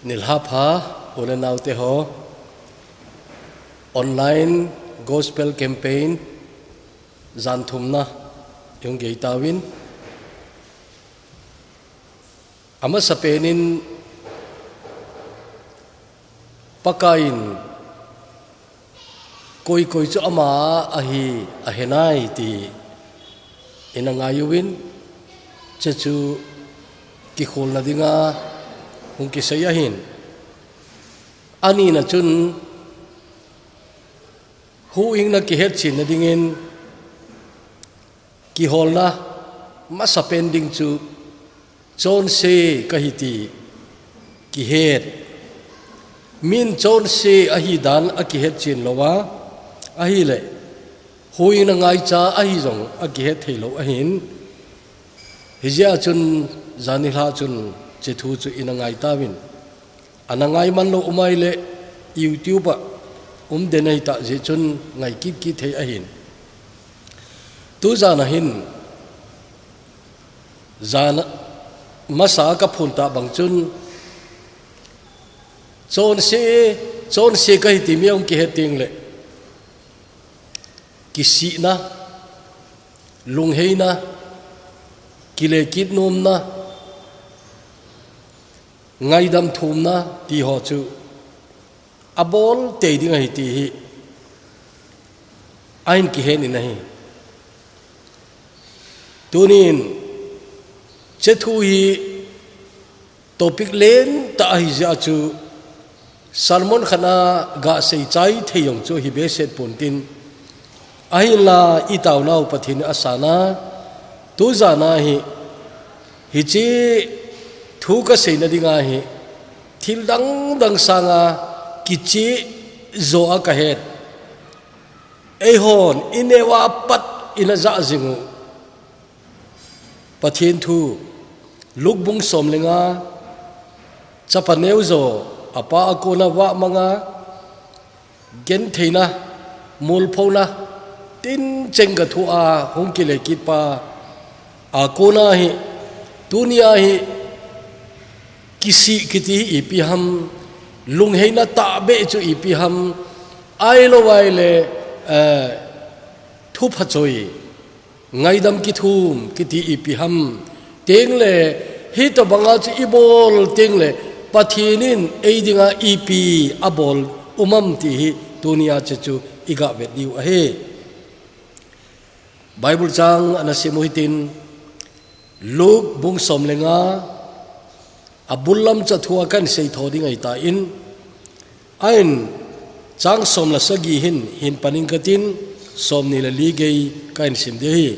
nilhapha ulenaute ho online gospel campaign zanthumna yung geitawin ama sapenin pakain koi chu ama ahi ahenai ti inangayuwin chechu ki khol na dinga hung ki sayahin ani na chun hu ing na ki het chin na dingin ki hol na masa pending chu chon se kahiti ki het min chon se ahi dan a ki het chin lowa ahi le hu ing na ngai cha ahi jong a ki het thelo ahin hijia chun zanila chun che thu chu inangai tawin anangai man lo umai le youtube denai ta je chun ngai ki thei ahin tu zana hin zana masa ka phun ta bang chun chon se ka hi ti miong ki heting le ki si na lung hei na ki le kit nom na ngai dam thum na ti ho chu abol te ding hi ti hi ain ki he ni nahi tunin che thu hi topic len ta hi ja chu salmon khana ga sei chai theyong chu hi be set pon tin ai la itaw nau pathin asana tu zana hi chi thu ka sei na dinga hi thil dang sanga kichi zo a ka het ei hon inewa pat ina za zingu pathin thu lukbung som lenga chapaneu zo apa akona wa manga gen theina mul phona tin chenga thu a hongkile kitpa akona hi dunia hi kisi kiti ipi ham lung heina ta be chu ipi ham ai lo wai le thu phachoi ngaidam ki thum kiti ipi ham teng le hi to banga chu ibol teng le pathinin eidinga ipi abol umam ti hi dunia chu iga bet diu a he bible chang anasimuhitin luk bung som lenga abulam cha thua kan sei thoding ai ta in ain chang som la sagi hin paning katin som ni la li gei kain sim de hi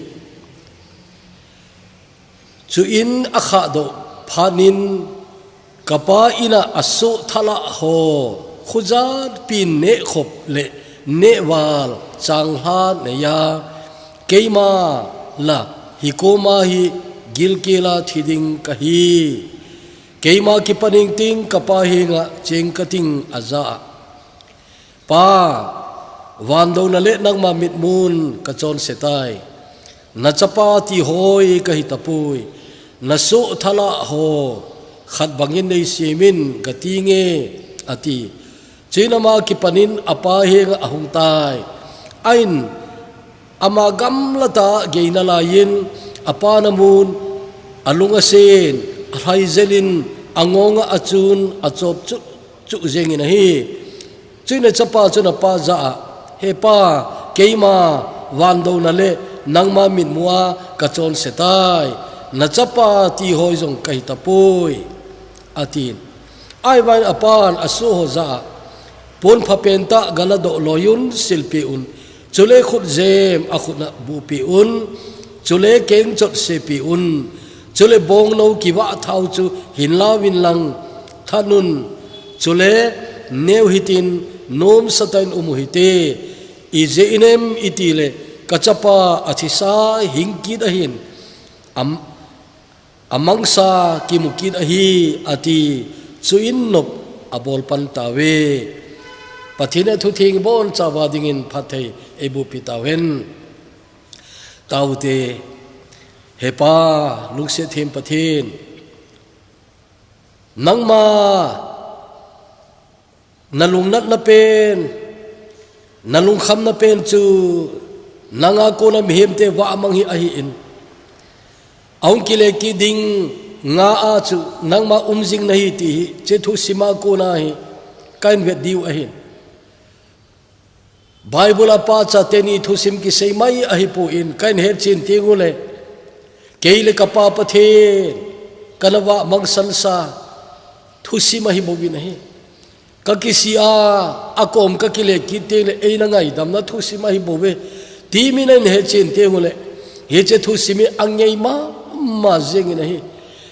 chu in akha do phanin kapa ina asu thala ho khuzat pin ne khop le ne wal chang ha ne ya keima la hikoma hi gilkela thiding kahi keima ki paning ting kapa hinga cheng kating aza pa wando na le nang ma mit mun ka chon setai na chapa ti hoi ka hi tapui na so thala ho khat bangin nei simin gatinge ati chinama ki panin apa hinga ahung tai ain amagam lata geina lain apa namun alunga sen hai zelin angonga achun achop chu zengin hi china chapa chuna pa za he pa keima wando na le nangma min muwa kachon setai na chapa ti hoi jong kai tapoi atin ai vai apan asu ho za pon phapenta galado loyun silpi un chule khut zem akhuna bu pi un chule keng chot se pi un chule bong no kiwa thau chu hinlawin lang thanun chule neu hitin nom satain umuhite ije inem itile kachapa athisa hingki dahin amangsa kimukid ahi ati chuin nop abol pan tawe pathina thu thing bon chawa dingin phathei ebu pitawen taute hepa lungse them pathin nangma nalung nat na pen nalung kham na pen chu nanga ko na mihem te wa mang hi ahi in aung kile ki ding nga a chu nang ma umjing na hi ti che thu sima ko na hi kain vet diu ahin Bible pa cha teni thu sim ki sei mai ahi pu in kain her chin ti ngule keile ka pa pathe kanawa mang sansa thu sim ahi bo bin hi ka kisia akom ka kile ki te le ei na ngai dam na thu sim ahi bo be ti mi na her chin te ngule he che thu simi angai ma zeng na hi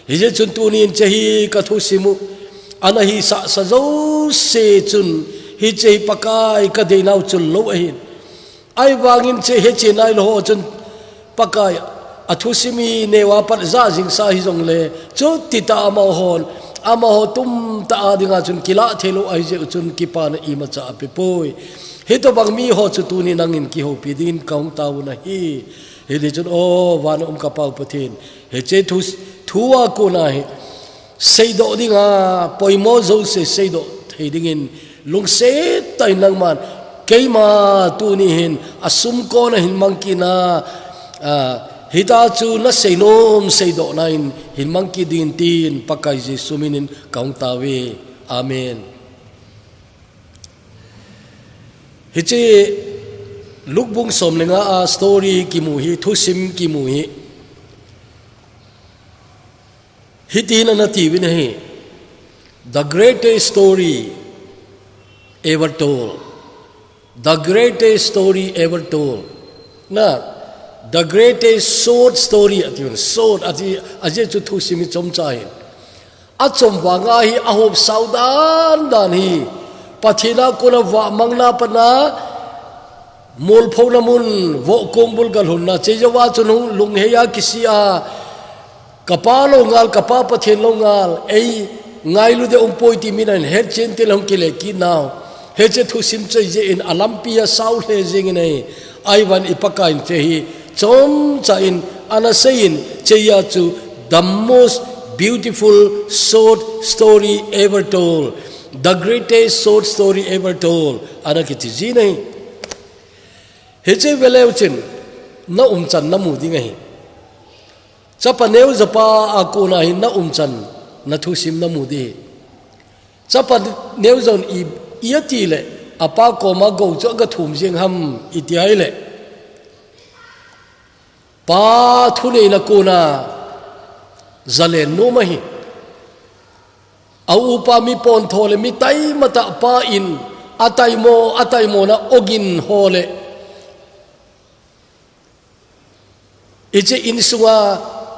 he je chun tu ni che hi ka thu simu anahi sa zo se chun hi che pakai ka de nau chun lo ahin ai wangin che he che nai lo chun pakai athu simi ne wa pat za jing sa hi jong le chu ti ta ma hon ama ho tum ta adinga chun kila thelo ai je chun ki pa na i ma cha pe poi he to bang mi ho chu tu ni nangin ki ho pi din kaung ta na hi he le chun o wan ka pau pathin he che thuwa ko na hi sei do dinga poimo zo se sei do thei dingin lung se tai nang man keima tu ni hin asum ko na hin mangki na hita chu na sei nom sei do na hin mangki din tin pakai je suminin kaung tawe amen hiche lukbung som lenga a story ki mu hi thu sim ki mu hi hitina na ti win hi the greatest story ever told the greatest story ever told na the greatest short story atun short ati aje chu thu simi chom chai a chom wanga hi a hop saudan dan hi pathina kona wa mangna pana mol phona mun vo kombul gal hunna chejawa chunu lung heya kisia kapalo ngal kapa pathen lo ngal ei ngai lu de umpoi ti minan her chen te long kile ki naw he che thu sim che je in alampia south he jing nei ai wan ipakain che hi chom cha in ana sein che ya chu the most beautiful short story ever told the greatest short story ever told ana ki ti ji nei he che veleu chin na chan na mu ding hi chapaneu zapa akuna hin na chan na thu sim na mu di chapaneu zon iati le apa ko ma go cho ga thum jing ham itiai le pa thu nei na kuna zalen no ma hi au pa mi pon thole mi tai mata pa in atai mo na ogin hole iche insuwa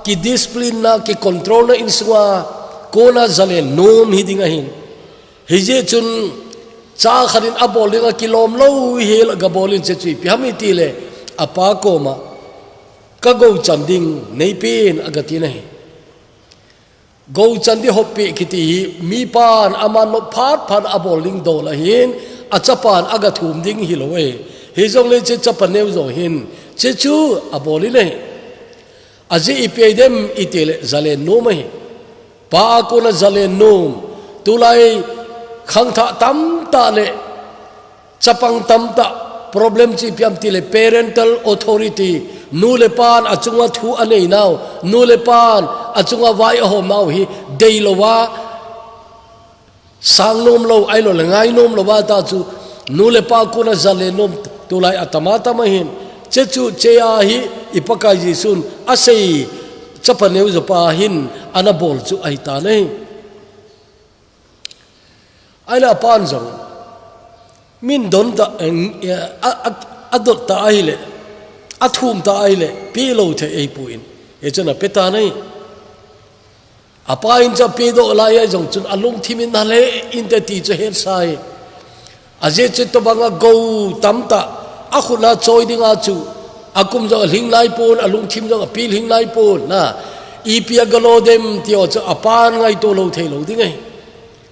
ki discipline na ki control na insuwa kona zalen nom hidinga hin hije chun cha kharin abolinga kilom lo hel gabolin che chui pyami tile apa koma ka go chanding nei pin agati nahi go chandi hoppi kiti mi pan aman no phat aboling do la hin achapan agathum ding hilowe hijong le che chapaneu zo hin che chu aboli nei aji ipedem itele zalen no mai pa ko na zalen no tulai khang tha tam ta le chapang tam ta problem chi piam tile parental authority nu le pan achunga thu anei naw nu le pan achunga vai hom naw hi deilowa sangnom lo ai lo ngai nom lo ba ta chu nu le pa ko na zalen no tulai atamata mahin chechu cheya hi ipakai ji sun asei chapaneu zopa hin anabol chu ai ta nei aila pan jong min don ta adot ta aile athum ta aile pi lo the ei puin e chana peta nei apa in cha pe do la ya jong chun alung thimin na le in te ti che her sai aje che to banga go tamta akhuna choi dinga chu akum jo hing lai pon alung thim jo pil hing lai pon na ipia galo dem tio cho apan ngai to lo thei lo ding ai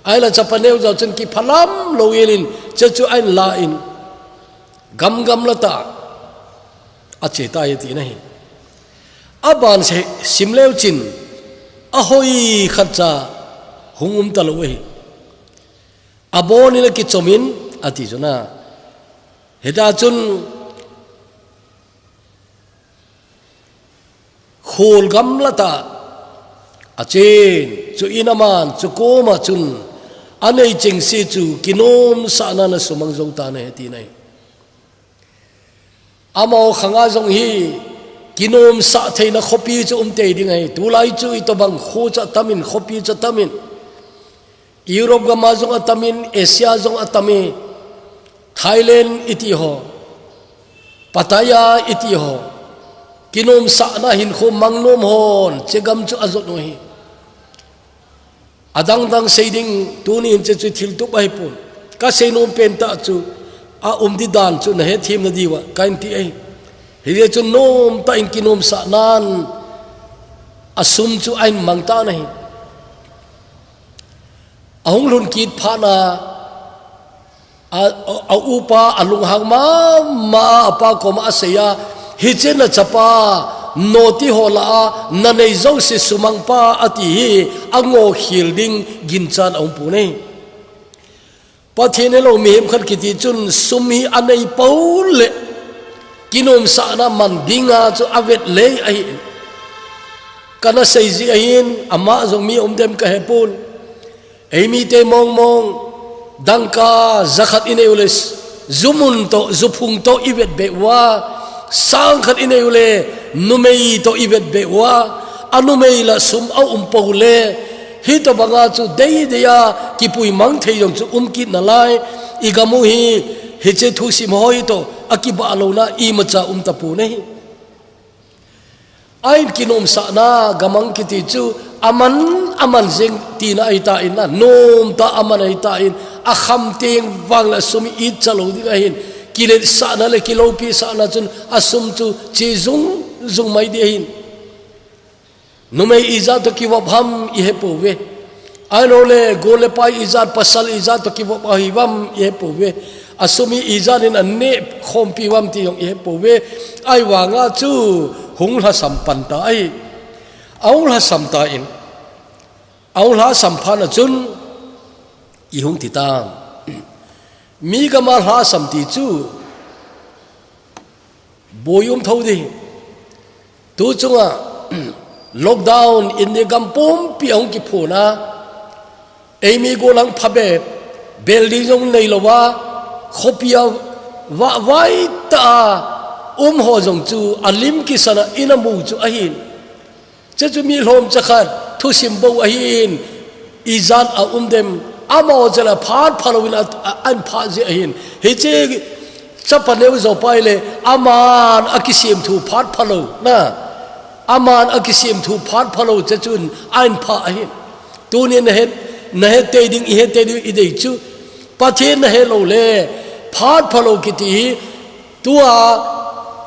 ai la chapaneu jo chen ki phalam lo yelin che chu ai la in gam la ta ache ta yati nahi aban se simleu chin ahoi khacha hungum taloi abo ni la ki chomin ati chuna heta chun khol gam la ta achen chu inaman chu koma chun anei ching si chu kinom sa na na sumang zong ta na heti nai amao khanga zong hi kinom sa theina khopi chu te ding ai tulai chu ito bang kho cha tamin khopi cha tamin Europe ga ma zong atamin Asia zong atami Thailand iti ho Pattaya iti ho kinom sa na hin kho mangnom hon chegam chu azot no hi adang dang seiding tuni in chu thil tu bai pun ka seinom penta chu a di dan chu na he thim na diwa kain ti ai hi chu nom ta in kinom sa nan asum chu ain mangta nahi ahung lun kit phana a upa alung hang ma apa ko ma seya hi chen na chapa noti hola na nei zo se sumang pa ati hi ango hilding ginchan ong pu nei pathene lo mem khat kiti chun sumi anei paule kinom sa na mandinga chu avet le ai kana seiji ahin ama zong mi omdem ka hepun Amy te mong dangka zakhat ineules zumun to zupung to ibet bewa sangkhat ineule numei to ibet bewa anumei la sum au umpole hito banga chu dei deya kipui mang thei yong chu umkit na lai igamu hi hiche thu sim hoi to akiba alona I macha tapu nei ain kinom sa na gamang kiti chu aman zeng tina ai ta in na nom ta aman ai ta in a kham teng wang la sumi it chalo di ga hin kile sa na le kilo pi sa na chun asum chu chi zung mai di hin numei iza to ki wa bham I he po we ano le gole pai iza pasal iza to ki wa hi wam I he po we asumi iza nin anne khom pi wam ti yong I he po we ai wa nga chu hung la sampan ta ai aul ha samta in aul ha sampana chun I hung ti tam mi ga mal ha samti chu boyum thodi tu chunga lockdown in the gampom pi ong ki phona emi go lang phabe building jong nei lowa khopia wa vai ta ho jong chu alim ki sana inamu chu ahin chu mi lom chakhat thu simbo ahin izan a dem amo jala phat phalowin an pha je ahin he che chapaneu zo paile aman akisim thu phat phalo na aman akisim thu phat phalo chun an pha ahin tunin na he te ding I he te ding I dei chu pathen na he lo le phat phalo kiti tua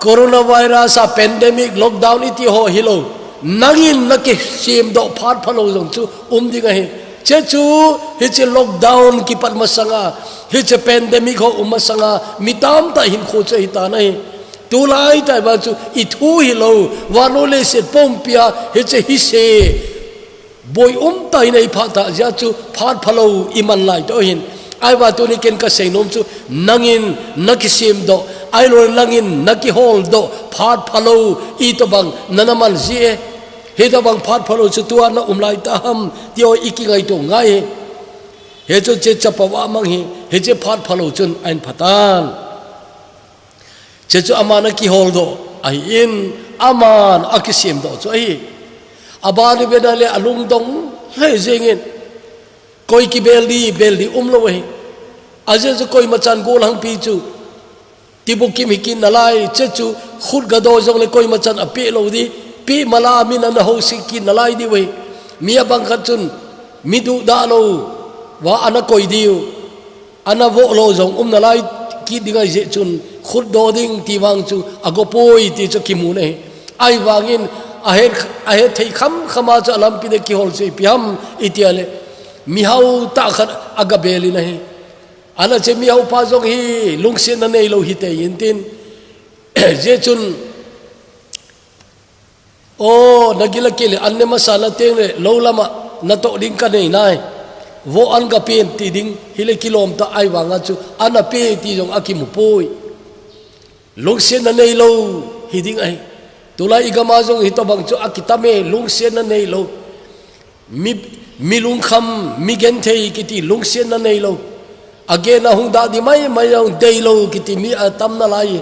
coronavirus a pandemic lockdown iti ho hilo nangin nake sim do phat phalo jong chu dinga he che chu he che lockdown ki pat masanga he che pandemic ho masanga mitam ta hin kho che ta nai tu lai ta ba chu I thu hi lo wano le se pompia he che hi se boy tai nei pha ta ja chu phat phalo iman lai to hin ai ba tu ni ken ka sei nom chu nangin nakisim do ai lo nangin naki hol do phat phalo I to bang nanaman ji he to bang phat phalo chu tu na lai ta ham tio ikingai to ngai he chu che chapawa mang hi he che phat phalo chun ain phatan che chu amana ki hol do ai in aman akisim do chu ai abani bedale alung dong he jengin koi ki beldi lo he aje chu koi machan gol hang pi chu tibukim hikin nalai che chu khut ga do jong le koi machan ape lo di pi mala min an ho sikin nalai di we mia bang khatun midu da lo wa ana koi diu ana vo lo jong nalai ki dingai je chun khut do ding ti wang chu agopoi ti chu kimu ne ai wangin ahe thei khama cha lam pi de ki hol se piam itiale mi hau ta khat agabeli nahi ala che mi hau pa jong hi lungsin na nei lo hi te yin tin je chun o nagila kile anne masala teng le lo lama na to ding ka nei nai wo an ga pen ti ding hile kilom ta ai wanga chu ana pe ti jong akimu poi lungsen na nei lo hiding ai tulai igama jong hito bang chu akitame lungsen na nei lo mi lungkham mi gen thei kiti lungsen na nei lo again na hung da di mai yong dei lo kiti mi atam na lai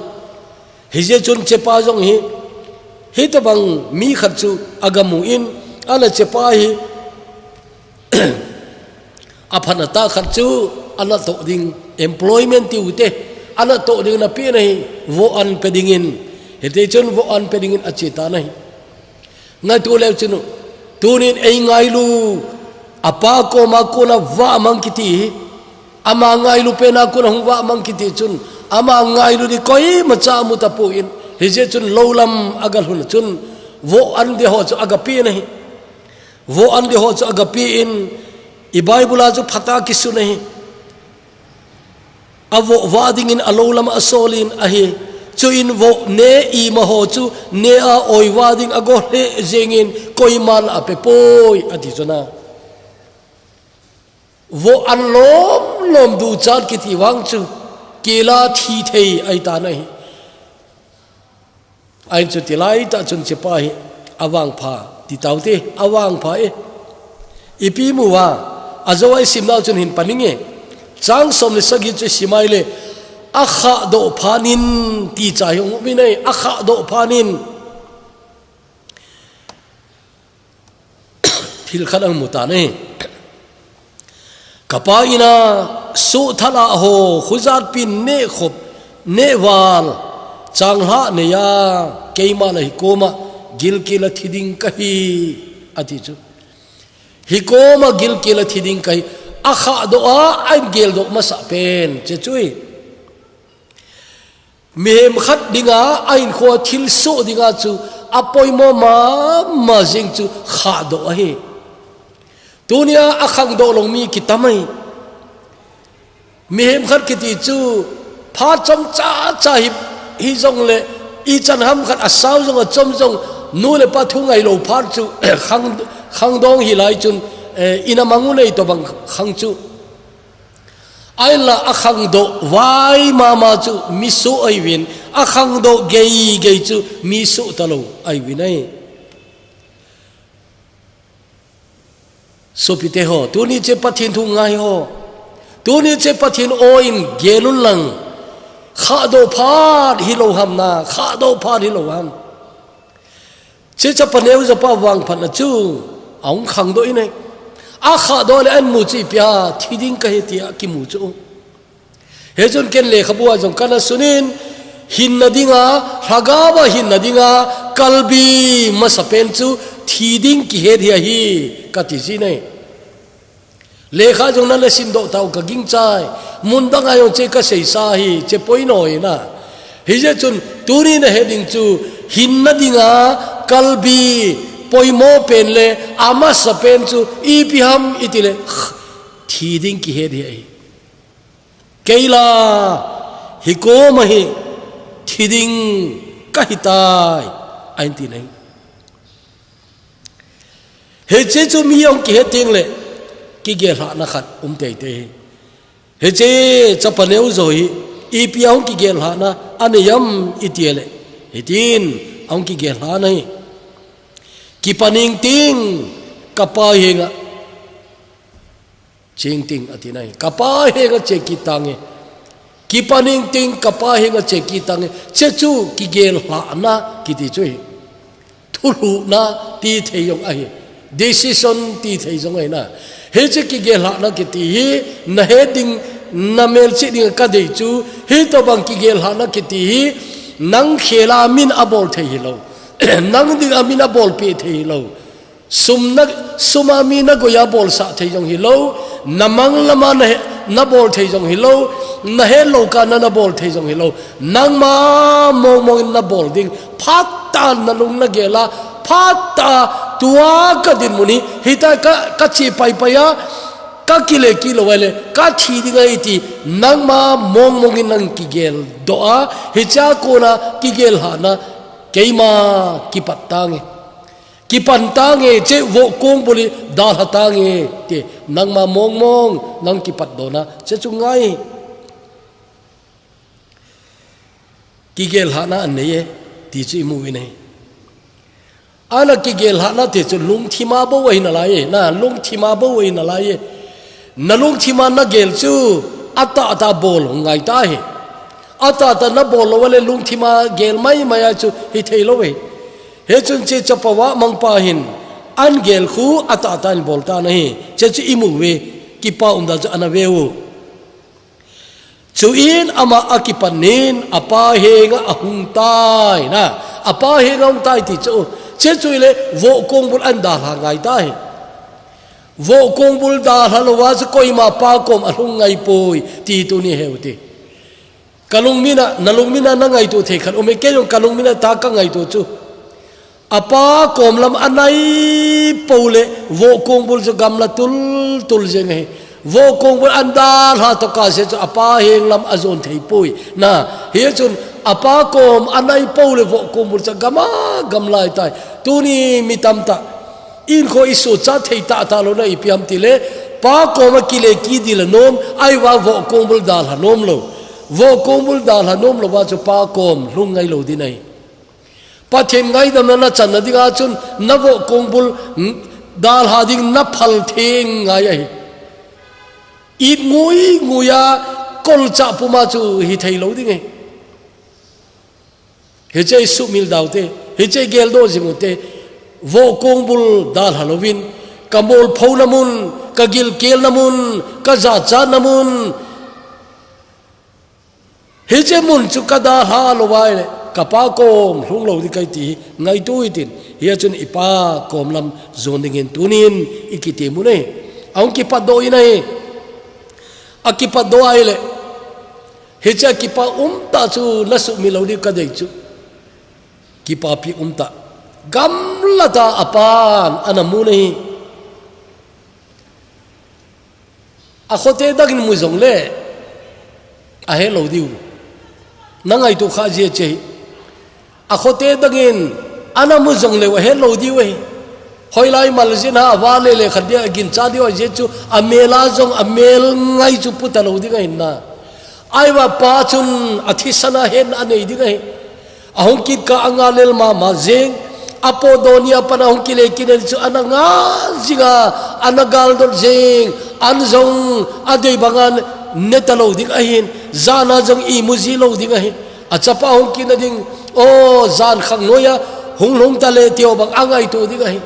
hije chun chepa jong hi hito bang mi khat chu agamu in ana chepa hi apana ta khat chu ana to ding employment ti ute ana to ding na pi nei wo an pedingin hete chun wo an pedingin achita nai ngai tu le chunu tunin ei ngai lu apa ko ma ko na wa mang kiti ama ngai lu pe na ko na wa mang kiti chun ama ngai lu di koi macha mu ta pu in hije chun lolam agal hun chun wo an de ho chu agapi nei wo an de ho chu agapi in I Bible ajo phata kisu nahi avo wading in alolam asolin ahi chu in vo ne I maho chu ne a oi wading ago he jengin koiman ape poi ati chona vo an lom du chat kiti wang chu kela thi thei ai ta nahi ai chu tilai ta chun chepa hi awang pha ti taute awang pha e ipi mu wa azawai simnal chun hin paninge chang som le sagi che simaile akha do phanin ti cha yong mi nei akha do phanin thil khanang mutane kapaina su thala ho khuzat pin ne khop ne wal changha ne ya keima la hikoma gilkila thiding kahi ati chu hikoma gilkila thiding kai akha do a ai gel do masa pen che chui mehem khat dinga ain kho thil so dinga chu apoi mo ma jing chu kha do a he dunia akhang do long mi kitamai mehem khat kiti chu pha chom cha hi jong le I chan ham khat asaw jong chom jong nu le pa thu ngai lo phar chu khang dong hi lai chun ina mangu nei to bang khang chu ai la akhang do vai mama chu mi su ai win akhang do gei chu mi su talo ai win ai so pite ho tu ni che pathin thu ngai ho tu ni che pathin o in gelun lang kha do phat hi lo ham na kha do phat hi lo ham che cha paneu za pa wang phan na chu ong khang do inai a kha do le an mu chi pya thiding ka he tia ki mu chu he jon ken le khabua jong kana sunin hin nadinga hagawa hin nadinga kalbi masapen chu thiding ki he dia hi ka ti ji nei lekha jong na le sin do tau ka ging chai mundang ayo che ka sei sa hi che poi noi na hi je chun turi na heading chu hin nadinga kalbi poimo pen le ama sa pen chu ipiham itile thiding ki he dia hi keila hiko mahi thiding kahitai ain ti nei he che chu mi yong ki he ting le ki ge ha na khat te he che chapaneu zoi ipiang ki ge ha na aniyam itiele hitin ong ki ge ha nai ki paning ting kapa henga ching ting atinai kapa henga che ki tange ki paning ting kapa henga che ki tange che chu ki ge ha na ki ti chui thulu na ti theyong ai decision ti theyong ai na he che ki ge ha na ki ti na he ding na mel chi ding ka dei chu he to bang ki ge ha na ki ti nang khela min abol thei lo nang ding amina bol pe thei lo suma mi na go ya bol sa thei jong hi lo namang lama na bol thei jong hi lo na he lo ka na bol thei jong hi lo nang ma mo na bol ding phata na lung na gela phata tua ka din muni hita ka chi pai ya ka kile kilo wale ka thi dinga iti nang ma mong nang ki gel doa hicha ko na ki gel ha na keima ki patange ki pan ta nge che vo kong buli dal hata nge te nang ma mong mong nang ki pat do na che chu ngai ki gel hana an ne ti chi mu wi nei ana ki gel hana te chu lung thima bo wai na lai na lung thima bo wai na lai na lung thima na gel chu ata bol ngai ta he ata na bol wale lung thima gel mai maya chu hi thei lo we he chun che chapawa mangpa hin an gel khu ata an bol ta nahi che chu imu we ki pa da chu ana we wo chu in ama akipanin apa henga ahung tai na apa henga ahung tai ti chu che chu le vo kong bul an da ha ngai tai vo kong bul da ha lo wa chu koi ma pa kom ahung ngai poi ti tu ni heu ti kalung mina na ngai tu the khan ome ke yong kalung mina ta ka ngai tu chu apa kom lam anai pole vo kong bul chu gam la tul jeng he vo kong bul andal ha to ka se chu apa heng lam azon thei poi na he chun apa kom anai pole vo kong bul chu gam lai tai tu ni mitam ta in ko isu cha thei ta lo na ipiam ti le pa kom ki le ki dil nom ai wa vo kong bul dal ha nom lo vo kong bul dal ha nom lo wa chu pa kom lung ngai lo di nai pa them ngai dam na chan na dinga chun na vo kong bul dal ha ding na phal theng ngai ai it nguya kol cha puma chu hi thei lo ding he che su mil daw te he che gel do jing te vo kong bul dal halloween kamol phau namun ka gil kel namun ka za cha namun he che mun chu ka da ha lo wai le ka pa kom hlung lo di kai ti ngai tu itin hi chun ipa kom lam zon ding in tunin ikiti mu ne aung ki pa do inai akipa do ai le he cha kipa ta chu na su mi lo di ka dei chu kipa pi ta gam la ta apan ana mu nei a khote dagin mu zong le a he lo diu nangai tu kha je che a khote dagin ana mu zong le wa he lo diu we hoi lai mal jin ha wa le khadia gin cha dio je chu amela jong amel ngai chu puta lo di ngai na ai wa pa chun athisana hen anei di ngai ahong kit ka angalel ma jeng apodonia pana hong kile kinen chu ananga jinga anagal dor jeng anjong adei bangan netalo dik ahin zana jong i muzi lo dik ahin achapa hong kin ding o zan khang noya hung long tale tio bang angai to dik ahin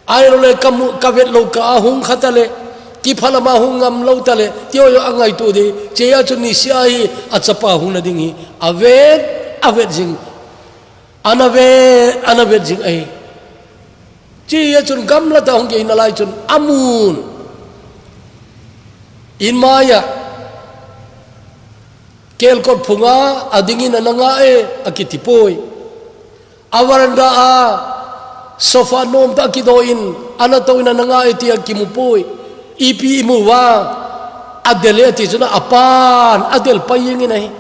ai lo le ka vet lo ka hung khatale ki phalama hung ngam lo tale tio yo angai to de che ya chu ni sia hi achapa hung na ding hi avet jing anavet jing ai chi ya chun gam la ta hong ge na lai chun amun in maya kel ko phunga adingi na nga e akitipoi awaranda a sofa nom ta kidoin ana to ina nga e ti akimupoi ipi imuwa adele ti chuna apan adel paying inai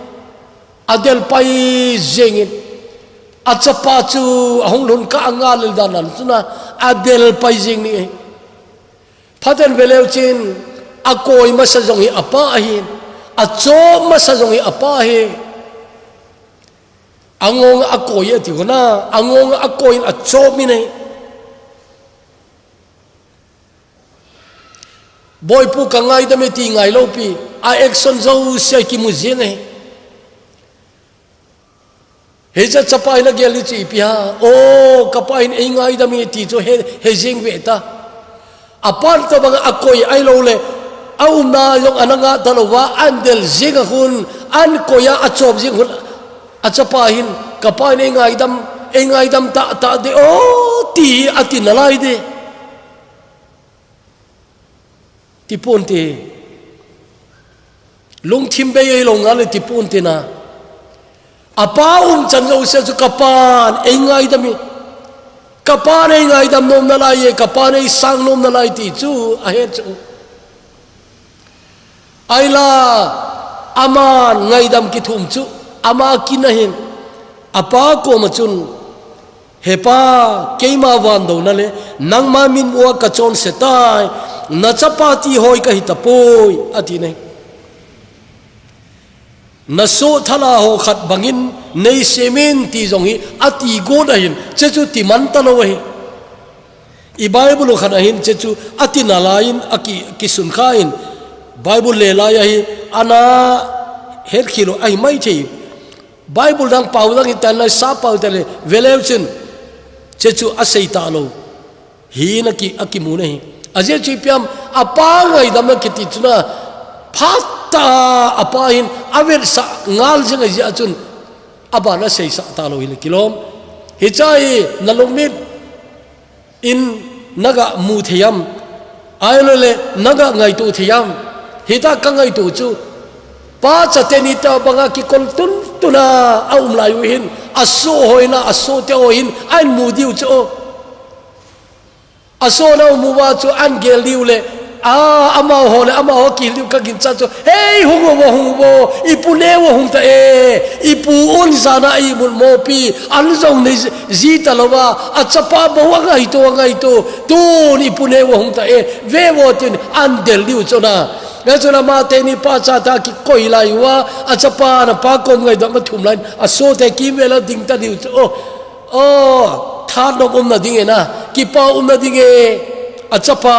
adel pay jengin achapa chu ahong lun ka angal danan chuna adel pay jeng ni phaten veleu chin akoi masajong hi apa ahin acho masajong hi apa he angong akoi ati hona angong akoi acho mi nei boy pu kangai da me ti ngai lo pi a action zo se ki mu je nei heja chapai na gel chi pia o kapain engai da me ti cho he jing ve ta apart to bang akoi ai lo le au na yong ananga talowa andel jing hun an koya achop jing hun achapahin kapain engai dam ta de o ti atin nalai de ti ponte lung thimbe ye long ale ti ponte na apa chan zo se chu kapan engai dami kapan engai dam nom na lai kapan ei sang nom na lai ti chu a he chu aila aman ngai dam ki thum chu ama kinahin apa ko ma chun hepa keima wan do na le nang ma min wa ka chon se tai na chapati hoi ka hitapoi ati nei na so thala ho khat bangin nei semen ti jong hi ati go da hin che chu ti man ta lo hi i bible khana hin che chu ati na lain aki kisun khain bible le la ya hi ana her khilo ai mai thei bible dang pau dang tan la sa pau tale veleuchin che chu asei ta lo hi na ki akimu nei aje chi piam apa ngai dam na kiti chuna phata apa hin aver sa ngal jeng ji achun abana sei sa ta lo hin kilom hi chai nalomit in naga mu theyam ailole naga ngai tu theyam hita ka ngai tu chu pa chateni ta banga ki kol tun tuna aum lai hin aso hoina aso te hoin an mu diu chu aso na mu wa chu an gel diu le ama ho le ama ho ki liu ka gin cha chu hey hungo ipu ne wo hung ta ipu un sana i mun mo pi an zong nei ji ta lo wa achapa bo wa ngai to tu ni pu ne wo hung ta ve wo tin an del liu chu na ngai chu na ma te ni pa cha ta ki koi lai wa achapa na pa kom ngai da ma thum lai aso te ki ve la ding ta liu chu tha no na ding na ki pa na ding achapa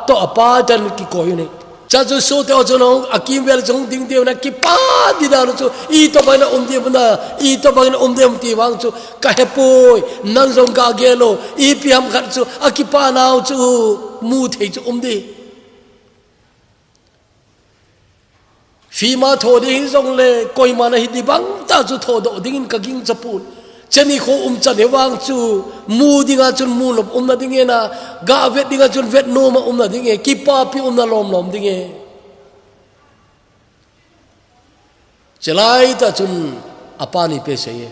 to apa tan ki ko yune cha chu so te o no akim vel jong ding de na ki pa di da chu I to ba na de na I to ba na de ti wang chu ka he poi nang jong ka gelo I pi ham khat chu akipa naw chu mu thei chu de fi ma tho de hin jong le koi ma na hi di bang ta chu tho do ding ka ging chapun chani kho chan he wang chu mu dinga chun mu lop na dinge na ga vet dinga chun vet no ma na dinge ki pa pi na lom dinge chelai ta chun apani pe se ye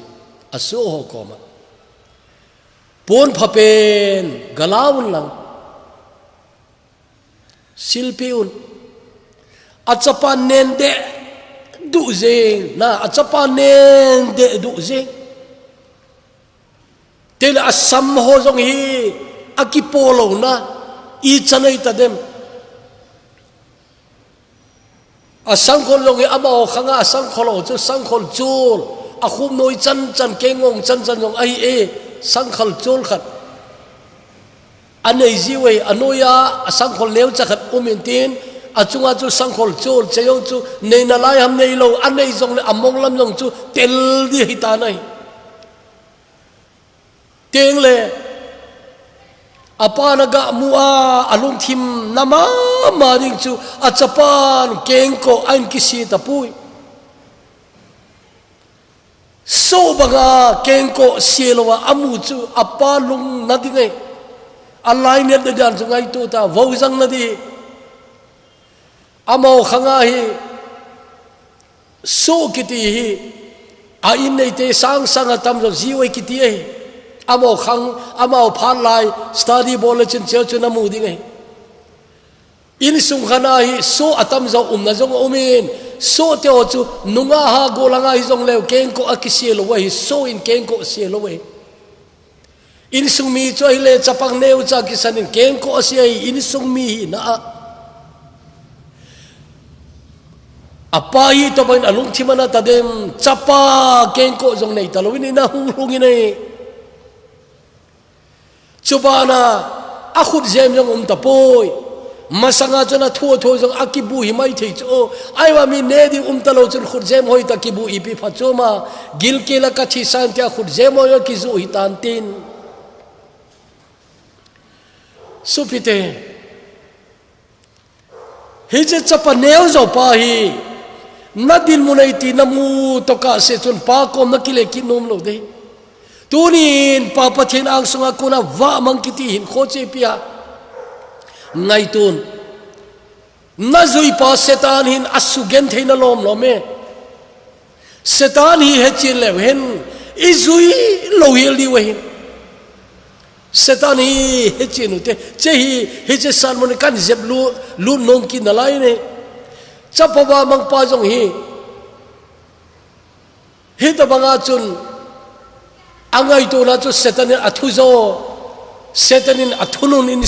aso ho ko ma pon phapen galaun lang silpiun achapa nen de du zeng na achapa nen de du zeng tele asam ho jong hi akipolo na I chanai ta dem asang khol jong hi ama khanga asang kholo chu sang khol chul a khum noi chan kengong chan jong ai sang khol chul khat anei ji wei anoya asang khol leu cha khat umintin achunga chu sang khol chul cheyong chu nei na lai ham nei lo anei jong le among lam jong chu tel di hita nai tiếng le apa naga mua alung thim nama ma ding chu achapan keng ko an kisi tapui so baga keng ko sielowa amu chu apa lung na dingai alai ne de dan chu ngai tu ta vo jang na di amo khanga hi so kiti hi a in nei te sang atam jo jiwai kiti hi amo khang amo phan lai study bol chen cheu chu na mu ding ai in sung khana hi so atam zo na jong umin so te o chu nunga ha golanga hi jong leo keng ko akisiel wa hi so in keng ko siel wa in sung mi choi le chapang neu cha ki sanin keng ko asiai in sung mi hi na apa hi to bain alung thimana tadem chapa keng ko jong nei talowin na hung nei chubana akhut jem jong tapoi masanga chona tho jong akibu hi mai thei cho aiwa mi ne di talo chun khut jem hoi ta kibu ipi phachoma gil ke la ka thi san tia khut jem hoi ki zu hi tan tin supite hi che chapa neu zo pa hi nadil munai ti namu to ka se chun pa kom na kile ki nom lo de tunin papa thin ang sunga kuna va mangkiti hin khoche pia ngai tun na zui pa setan hin asugen theina lom lome setan hi hechin le hen izui lo hil di wehin setan hi hechin ute che hi che salmon kan zeb lu nong ki nalai ne chapawa mang pa jong hi ta banga chun angai tu na chu setanin athuzo setanin athunun in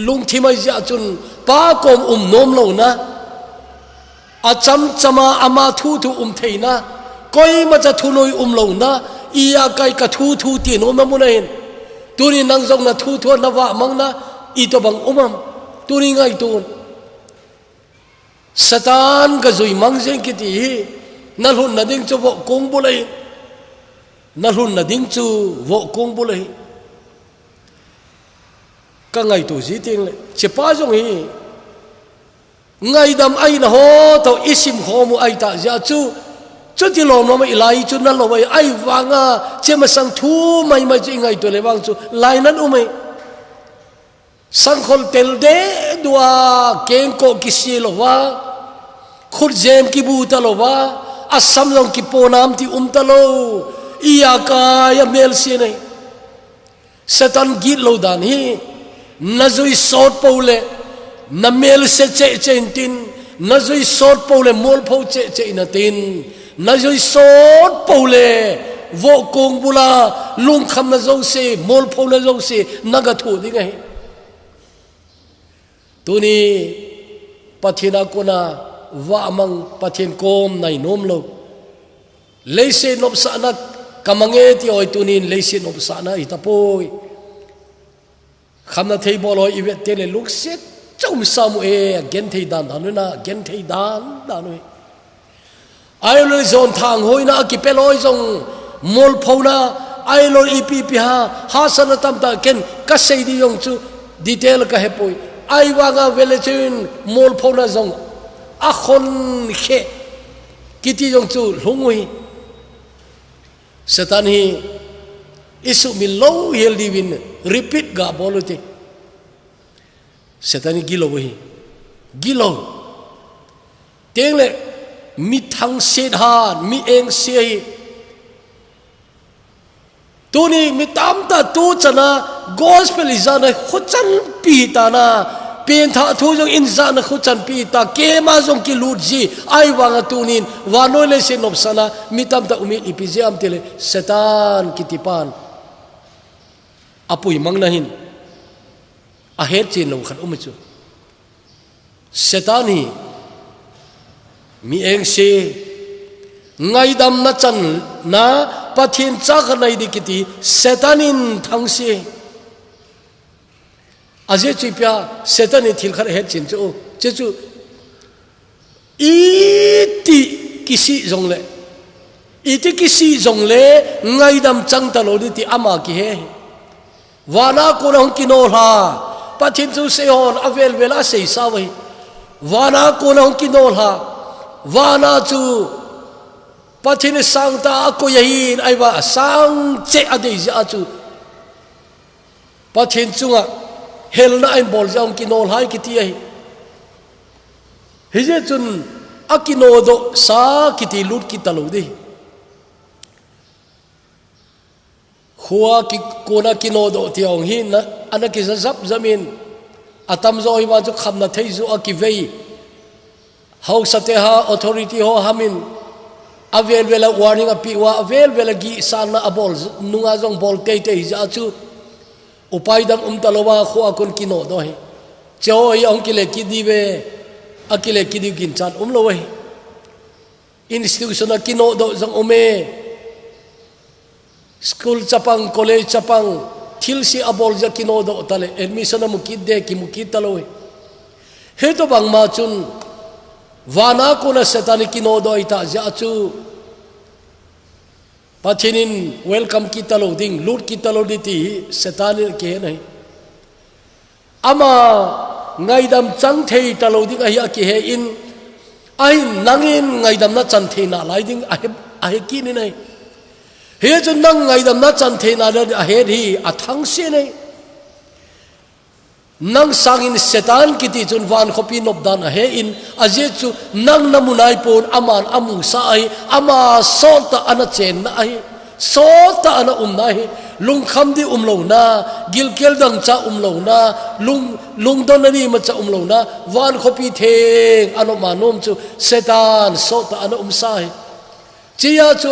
lung thimai ja chun pa kom nom lo na acham chama ama thu thu theina koi ma cha thunoi lo na iya kai ka thu thu ti no ma munain tuni nang jong na thu thu na wa mang na I to bang umam tuni ngai tun satan ka zui mang jeng kiti na hun na ding chu vo kong bulai na hun na ding chu vo kong bulai ka ngai tu ji ting le che pa jong hi ngai dam ai na ho to isim ho mu ai ta ja chu chu ti lom no mai lai chu na lo mai ai wanga che ma sang thu mai mai chi ngai to le wang chu lai nan u mai sang khol tel de dua keng ko kisi lo wa khut jem ki bu ta lo wa asam long ki po nam ti ta lo iya ka ya mel si nei satan git lo dan hi na zui sot pole na mel se che che tin na zui sot pole mol pho che che na tin na zui sot pole vo kong bula lung kham na zo se mol pho na zo se naga thu ding ai tuni pathina kona wa amang pathin kom nai nom lo leise nop sa na kamange ti oi tunin leise nop sa na itapoi khamna thei bolo iwet tele lukset chom samu e gen thei dan danuna gen thei dan danui ai lo zon thang hoina ki peloi jong mol phona ai lo ipi pi ha sana tam ta ken ka sei di yong chu detail ka hepoi ai wanga velechun mol phona jong a khon khe kiti jong chu lungui satan hi isu min lo hel divin repeat ga boluti satan hi gilo hi gilo tengle mi thang set han mi eng se tuni mi tam ta tu chana gospel izana khochan pi ta na pen tha thu jong inzana khochan pi ta ke ma jong ki lut ji ai wanga tunin wanoi le se nop sana mi tam ta umi ipijam tele setan kitipan apui mang nahin a het chin lo khat umichu setan hi mi eng se ngai dam na chan na pathin chak nai dikiti setanin thang se aje chipya setanin thil khar het chin chu che chu iti kisi jongle iti kisi jongle ngai dam chang ta lo ti ama ki he wana ko na hong kino ha pathin chu se hon avel vela se sa wai wana ko na hong kino ha wana chu pathin sang ta ko yahin ai ba sang che ade ja chu pathin chunga hel na ein bol jong kinol hai kiti ai hije chun akino do sa kiti lut kitalo de khuwa ki kona kino do tiong hin na anaki zap zamin atam zo i wa chu khamna thei zu akivei hau sate ha authority ho hamin avel vela warning api wa avel vela gi sana abol nunga jong bol te te ja chu upai dam talowa kho akon kino do he choi ong kile kidibe akile kidi kin chan lo he institution kino do jong ome school chapang college chapang thil si abol ja kino do tale admission mu kidde ki mu kitalo he to bang ma chun wana kuna setani kino do ita ja chu pathinin welcome kitalo ding lut kitalo diti setani ke nai ama ngaidam chang thei talo ding ahia ki he in ai nangin ngaidam na chan thei na lai ding ahe ki ni nai he chu nang ngaidam na chan thei na ahe hi athang se nai nang sangin setan kiti chun van khopi nop dan he in aje chu nang namunai pon aman amu sa ai ama sota ana chen na ai sota ana na hi lung kham di lo na gilkel dang cha lo na lung don ni ma cha lo na van khopi theng ano manom chu setan sota ana sa hi chia chu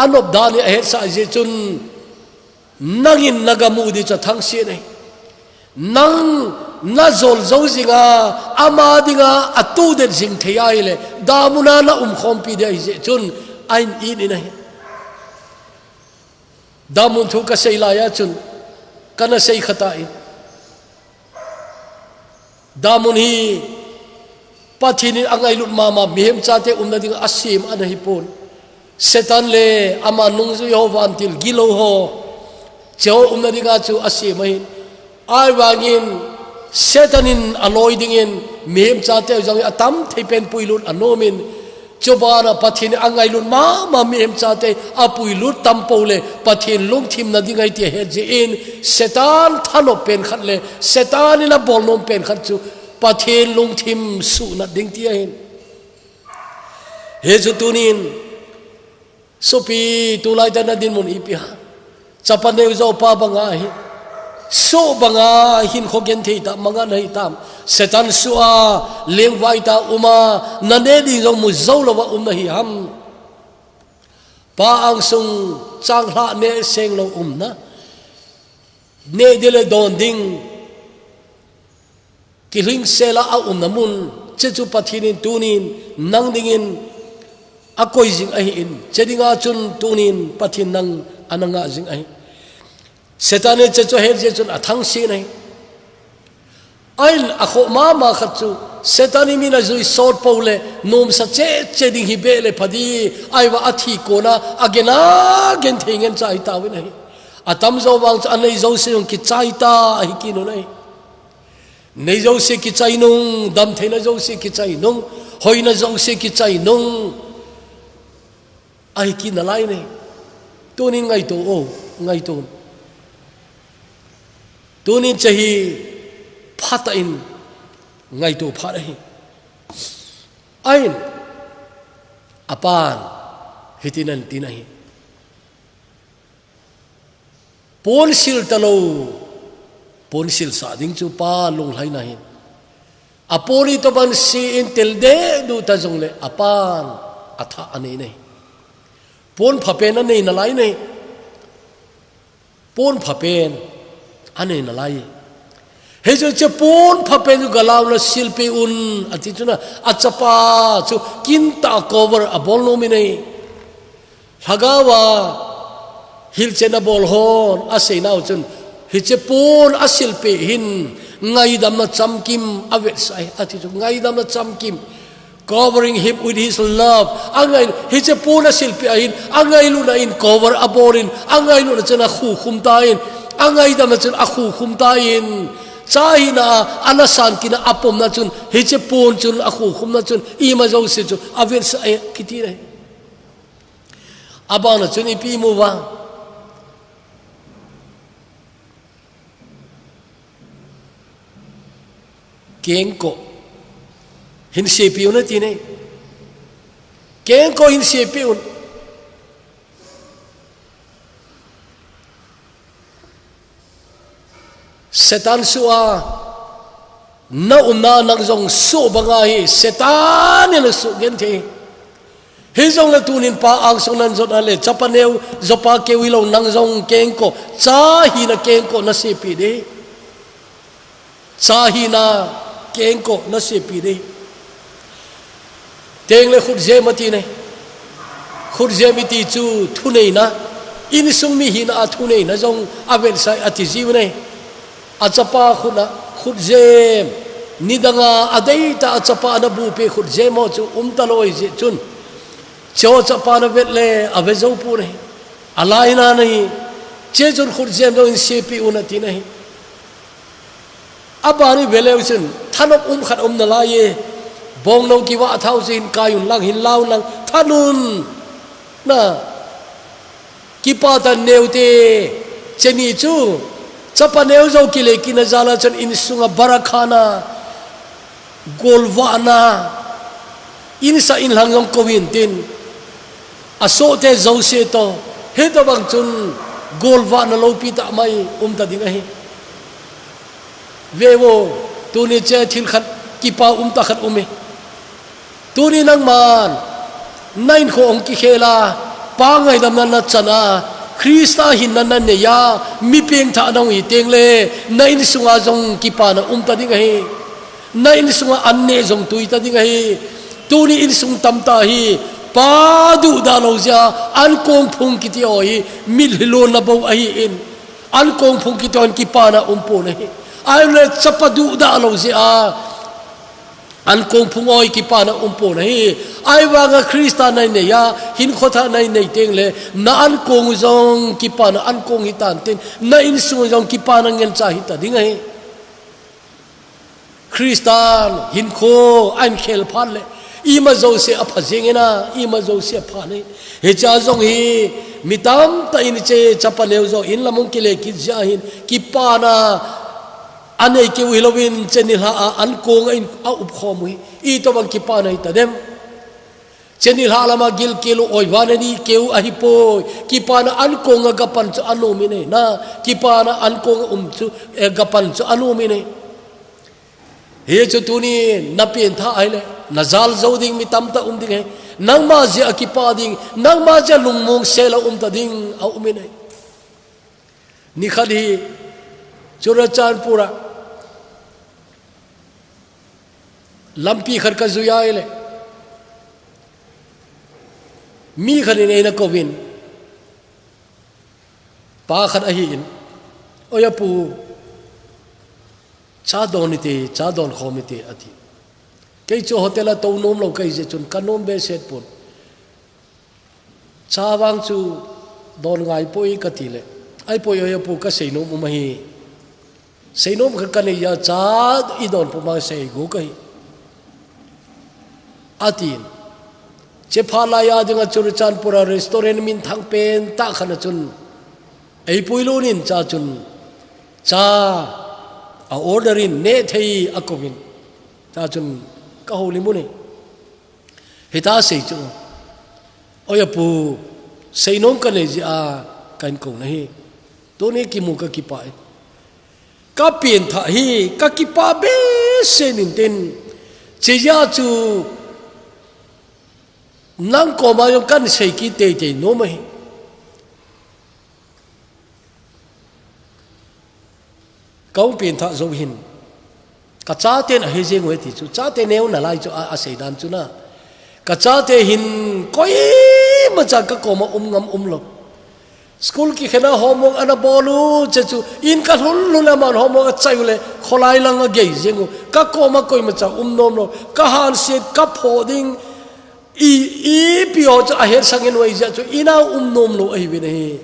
anop dani ahet sa je chun nangin nagamu di cha thang si nei nang na zol zo zinga ama dinga atu de jing theyai le damuna na khom pi de je chun ain in nei damun thu ka sei la ya chun kana sei khata in damun hi pathini angai lut mama mihem chate umna ding asim anahi pon setan le ama nung zu yovan til gilo ho cheo umna dinga chu asim mai ai wangin setanin aloidingin mihem chate jang atam theipen puilut anomin chobana pathin angai lut mama mihem chate apuilut tampole pathin lung thim na dingai ti he je in setan thano pen khat le setan ina bolnom pen khat chu pathin lung thim su na ding ti hin he chu tunin sopi tulai ta na din mun ipia chapane zo pa banga hi so banga hin khogen thei ta manga nei tam setan suwa lengwai ta uma nane di zo mu zo lo wa na hi ham pa ang sung chang hla ne seng lo na ne dele don ding kiling sela a namun chechu pathinin tunin nang dingin akoi jing ahi in chedinga chun tunin pathin nang ananga jing ahi setane chechu her je chun athang si nei ain akho ma khachu setani mina zui sort pole nom sa che ding hi bele phadi aiwa athi kona agena gen thingen chai ta wi nei atam zo wang anei zo se ki chai ta hi ki no nei nei zo se ki chai nung dam theina zo se ki chai nung hoina zo se ki chai nung ai ki na lai nei tu ni ngai to o ngai to tu ni chahi phata in ngai to pha rahi ain apan hitinan tinai pon sil talo pon sil sa ding chu pa lung lai na hin apori to ban si in tel de du ta jong le apan atha ani nei pon phapen anei na lai nei pon phapen anei na lai he jo che pon phapen galaw la silpe un ati chuna achapa chu kinta cover abol no mi nei hagawa hil chena bol hon aseina chun hiche pon asilpe hin ngai dam na chamkim avet sai ati chu ngai dam na chamkim covering him with his love angai hiche pon asilpe hin angai lu na in cover aborin angai lu na chana khu khum ta in angai dam na chun akhu khum ta in chahina anasan kina apom na chun hiche pon chun akhu khum na chun ima zo se chu avet sai kiti re abana chun ipi mu wa kengko hin sepiu na tine kengko hin sepiu setan suwa na umna nang zong su banga hi setan ne su gen the hi zong la tunin pa ang song nan zot ale chapaneu zopa ke wilong nang zong kengko cha hi na kengko na sepi de cha hi na kengko na sepi de teng le khut je mati ne khut je mi ti chu thu nei na in sung mi hi na thu nei na jong avel sai ati jiu ne achapa khuna khut je nidanga adai ta achapa na bu pe khut je mo chu taloi je chun cho chapa na vet le ave zo pu ne alai na nei che chun khut je no in sepi una ti nei abani veleu chun thanop khat na la ye bong no ki wa thau sin kayun lang hin lau lang thanun na ki pa ta neute cheni chu chapa neu zo ki le ki na jala chan in sunga barakhana golwana in sa in lang yong kowin tin aso te zo se to he to bang chun golwana lo pi ta mai ta ding a hi vewo tu ni che thil khat ki pa ta khat tu ni nang man nain kho ong ki khela pa ngai dam na chana Krista hin nan ne ya mi peng tha nong hi teng le na in sunga jong ki pa na ta ding hi na in sunga an ne jong tui ta ding hi tu ni in sung tam ta hi pa du da lo ja an kong phung ki ti oi mil hilo na bo ai in an kong phung ki ton ki pa na po na hi ai le chapadu da lo ja an kong phung oi ki pa na po na hi ai wa nga Krista nai ne ya hin khotha nai nei teng le na an kong jong ki pa na an kong hi tan ten na in sung jong ki pa na ngel cha hi ta ding hi Kristan hin kho an khel phan le ima zo se apha jengena ima zo se phane he cha jong hi mitam ta in che chapaneu zo in lamong kile ki ja hin ki pa na anei ke wilowin chenil ha an kong in a up khomui I to bang ki pa na ta dem chenil ha lama gil kilo oi vanani keu a hi po ki pa na an kong ga pan chu anu mi ne na ki pa na an kong chu ga pan chu anu mi ne he chu tu ni na pen tha ai le na zal zo ding mi tam ta ding he nang ma je akipa ding nang ma je lung mong sela ta ding au mi nei ni khadi churachan pura lampi khar ka zuya ile mi khani nei na kovin pa khat a hi in oya pu cha don ite cha don khomite ati kei cho hotel a to nom lo kai je chun kanom be set pun cha wang chu don ngai poi ka ti le ai poi yo pu ka sei nom ma hi sei nom ka kan ya cha I don pu ma sei go kai atin che phala ya dinga churchan pura restaurant min thang pen ta khana chun ei pui lo nin cha chun cha a orderin ne thei akovin ta chun ka holi muni hita sei chu oya pu sei nom ka le ji a kan ko nahi to ne ki mu ka ki pa ka pien tha hi ka ki pa be se nin ten che ya chu nang ko ma yo kan sei ki te te no mai câu biển thọ dấu hình cả cha tên ở thế ngồi thì chú cha tên nếu là lại cho xây đàn chú na cả cha tên hình coi mà cha các cô mà ngâm lộc school ki khena homong ana bolu chechu in ka hul la man homong chayule kholai langa gei jengu ka ko ma koi ma cha nom lo ka han se ka phoding I pio cha her sangin wai ja chu ina nom lo ai be ne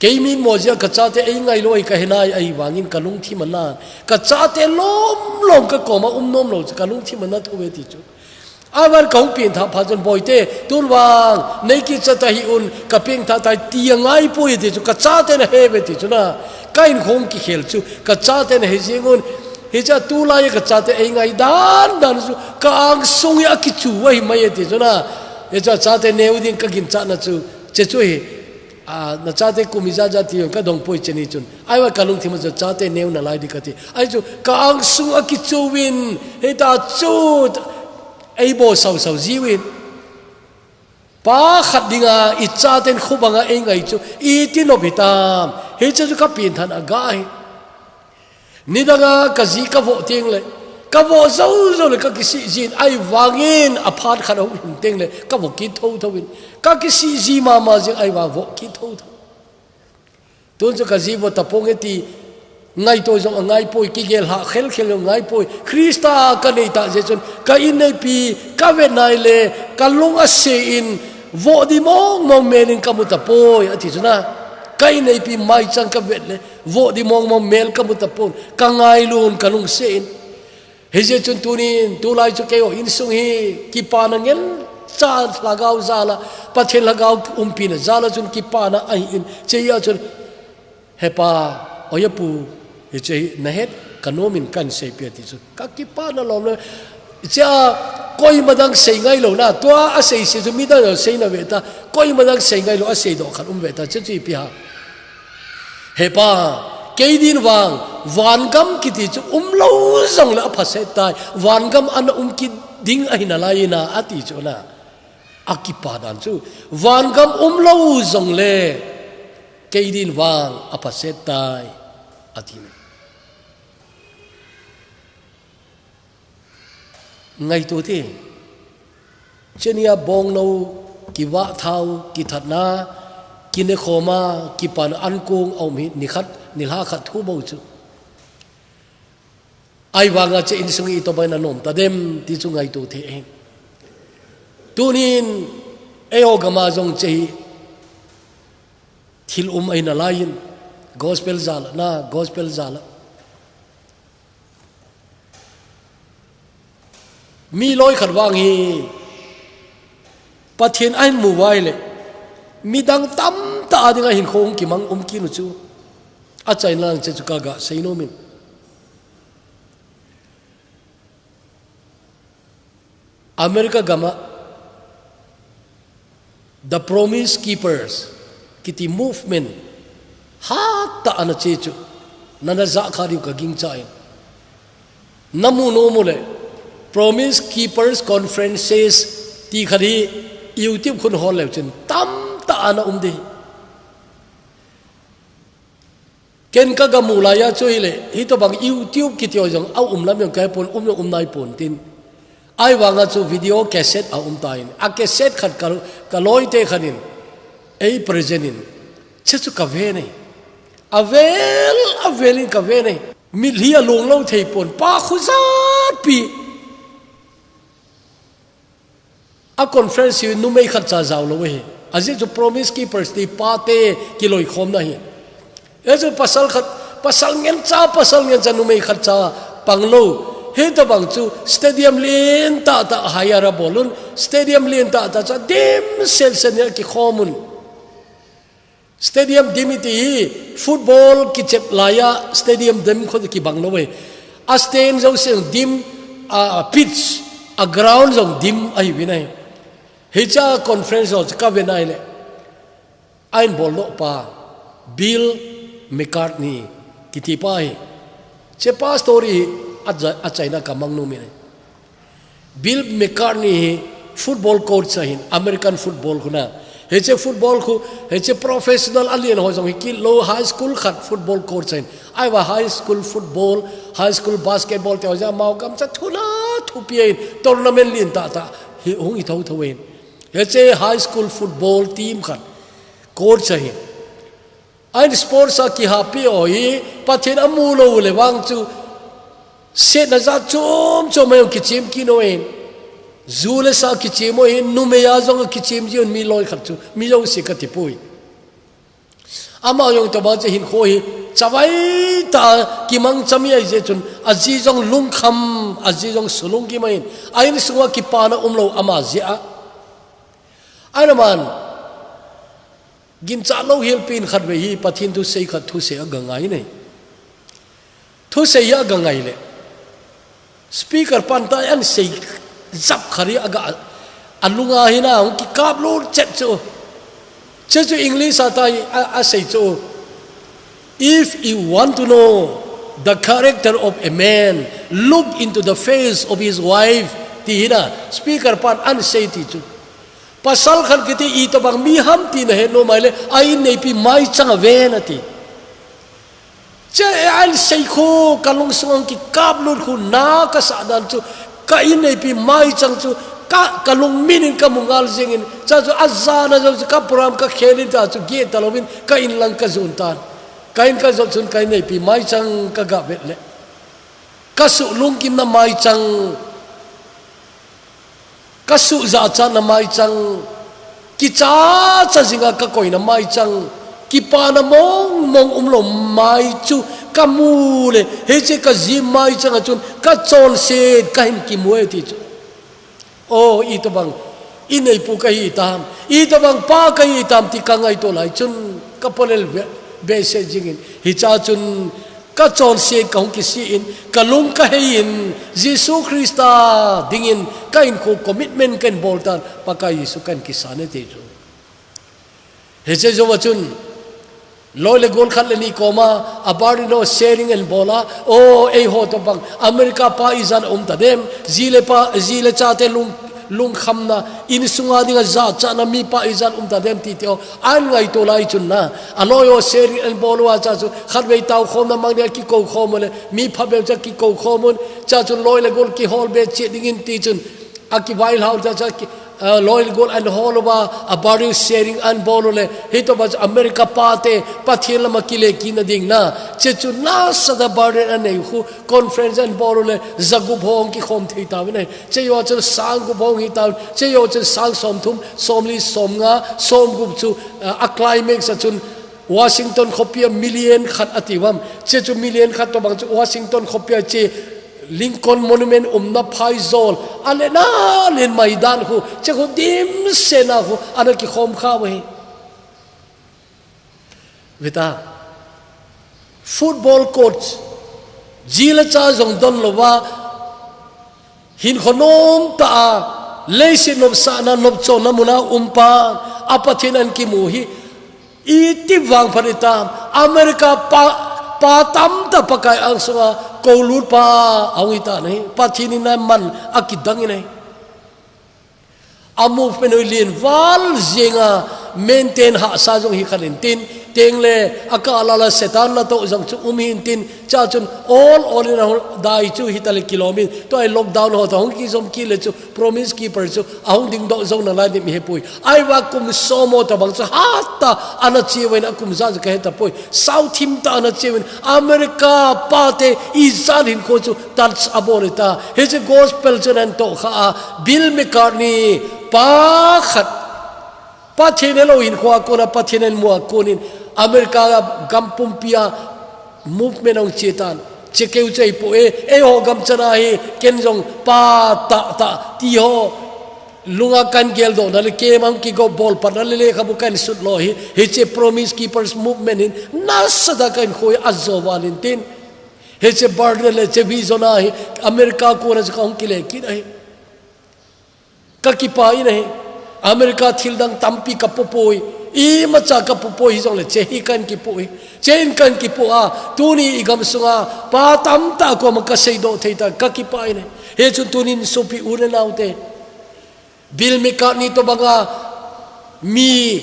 Keimin mozia kacate ai ngai loi ka henai ai wangin kalung thi mana kacate lom ka koma nom lo kalung thi mana thu ti chu awan kong pin tha phajon boite turwang nei ki chata hi un ka ping tha tai tiangai poi ti chu kacate na hebe ti chu na kain khong ki khel chu kacate na he jingun he cha tu lai kacate ai ngai dan chu ka ang sung ya ki chu wai mai ti chu na he cha chate neu ding ka gin cha na chu che chu hi na chate kumiza jati ka dong poi cheni chun ai wa kalung thima cha chate neu na lai dikati ai chu ka ang su a ki chuwin he ta chu ai bo sau jiwin pa khat dinga I chaten khubanga ai ngai chu I tinobitam he chu ka pin than agai nidanga ka ji ka vo ting le ka vo zo le ka ki si jin ai wangin aphat kharo him teng le ka vo ki thowin ka ki si ji ma jing ai wa vo ki tho tun chu ka ji vo tapong eti ngai to jong ngai poi ki gel ha khel ngai poi Krista ka nei ta je chun ka in nei pi ka ve nai le ka lunga se in vo di mong menin ka mu ta poi ati chuna ka in nei pi mai chang ka vet le vo di mong mel ka mu ta pon ka ngai lun ka lung se in heje chun tunin tu lai chu keo in sung hi ki pa na ngel cha lagau zala pathen lagau pin zala chun ki pa na ai in che ya chun hepa oyapu he che na het kanomin kan sei pe ti chu ka ki pa na lom le cha koi madang sei ngai lo na to a sei se chu mi da sei na ve ta koi madang sei ngai lo a sei do khan ve ta che chi pi ha hepa keidin wang wangam kiti chu lo zong la phase tai wangam an ki ding a hina lai na ati chu na akipa dan chu van gam lo zong le keidin wang apa setai atine ngai tu thi chenia bong no ki wa thau ki thatna ki ne khoma ki pan an kung au mi ni khat ni la khat thu bo chu ai wanga che in sungi to baina nom ta dem ti chu ngai tu the en tunin eo gama jong che thil aina lain gospel zala na gospel zala mi loi khat wang hi pathian ain mu wai le mi dang tam ta dinga hin khong ki mang ki nu chu a chai lang che chu ka ga sei no min America gama the promise keepers kiti movement hatta ana chechu nana za khari ka ging chai namu no mole promise keepers conferences ti khari YouTube khun hol le chen tam ta ana umde ken ka gamula ya choile hi to bang YouTube kitio jong au lam yong kai pon nai pon tin ai wanga chu video cassette a tain a cassette khat ka loi te khanin ei presentin chu ka ve nei avelin ka ve nei mi hia long lo thei pon pa khuzat pi a conference nu mei khat cha jaw lo we aje chu promise keepers ti pa te kiloi khom na hi e chu pasal ngen cha nu mei khat cha panglo he to bang chu stadium len ta hayara bolun stadium len ta cha dem sel sen ki khomun stadium dimiti football ki chep laya stadium dem khod ki bang lowe a stand zo seng dim a pitch a ground zo dim ai winai he cha conference zo ka venai le ain bol no pa Bill McCartney ki ti pa hi che pa story a China ka mangnu mi Bill McCartney football coach sahin American football kuna heche football khu heche professional alien ho jong ki low high school khat football coach sahin ai wa high school football high school basketball te ja mau kam cha thula thupien tournament lin ta hi hung I thau thawen heche high school football team khat coach sahin ai sports a ki happy oi pathin amulo le wang chu set na za chom mai ki chim ki noen zule sa ki chim mo hin nu me ya zong ki chim ji mi loi khat chu mi lo se ka ti pui ama yong to ba je hin kho hi chawai ta ki mang chami ai je chun aji jong lung kham aji jong sulung ki mai ai ni suwa ki pa na umlo ama je a ai man gin cha lo hil pin khat ve hi pathin tu sei khat thu se agangai nei thu se ya gangai le speaker pantai an sei zap khari aga alunga hina ki kap lo chet chu English atai a sei chu if you want to know the character of a man look into the face of his wife ti hina speaker pan an sei ti chu pasal khan kiti I to bang mi ham ti na he no mai le ai nei pi mai chang ve na ti che al sei kho kalung song ki kap lu khu na ka sa dan chu ka in nei pi mai chang chu ka kalung minin ka mungal jingin cha chu azana jo ka program ka khelin ta chu ge talobin ka in lang ka zun tan ka in ka zo chun ka nei pi mai chang ka ga vet le ka su lung kim na mai chang ka su za cha na mai chang ki cha jinga ka koi na mai chang ki pa na mong umlo mai chu kamule he che ka ji mai chang chun ka chon se ka hin ki muai ti chu o I to bang I nei pu ka hi tam I to bang pa ka hi tam ti ka ngai to lai chun ka ponel be se jingin hi cha chun ka chon se ka hong ki si in ka lung ka hein Jesus Christa dingin ka in ko commitment ken boltan pa ka Yesu kan ki sane te chu he che jo chun loi le gol khat le ni koma abari no sharing and bola o ei ho to bang America pa izan ta dem zile cha te lung kham na in sunga dinga za cha na mi pa izan ta dem ti teo an ngai to lai chun na aloyo seri an bolwa cha chu khat vei tau khom na mang ki ko khom le mi pha be cha ki ko khomun cha chun loi le gol ki hol be che ding in ti chun aki vail hau cha ki loyal goal and holoba a body sharing and bolole hito bas America pate pathil makile kin ding na chechu na sada body and hu conference and bolole zagu bhong ki khom thei ta ne cheyo chu sang gu bhong hi ta cheyo chu sang som thum somli somnga som gu chu a climax chun Washington khopia million khat atiwam chechu million khat to bang chu Washington khopia che Lincoln Monument na Phaizol ale na len maidan hu che ko dim sena hu ana ki khom kha we vita football coach jila cha jong don lowa hin khonom ta leisi nob sa na nob cho na muna umpa apathinan ki muhi iti wang pharita America pa tam ta pakai ang sunga Kaulut pa awita nei pathini na man akidang nei a movement lin wal zinga maintain ha sa jong hi khalin tin tengle akala la setan la to jang chu umin tin cha chun all in all dai chu hitale kilometer to ai lockdown ho thong ki som ki le chu promise keeper chu ahong ding do zong na la di mi hepui ai wa kum somo ta bang chu hatta ana chiwen akum za ka heta poi south him ta ana chiwen America pate izan hin ko chu tats aborita he je gospel chu nan to kha Bill McCartney pa khat pathine lo in khwa ko na pathine mua konin America gampumpia movement ong chetan chekeu chei po e ho gam chana hi kenjong pa ta ti ho lunga kan gel do na le ke mang ki go ball pa na le khabu kan sut lo hi che promise keepers movement in nasada kan khoi azzo valentin he che burden le che bizona hi America ko na ka ong kile ki nahi ka ki pa i nahi America thildang tampi ka popoi I macha ka pupo hi jong le che hi kan ki pu hi chen kan ki pu a tuni igam sunga pa tam ta ko ma ka sei do thei ta ka ki pa ne he chu tunin sopi ure naute Bill McCartney to banga mi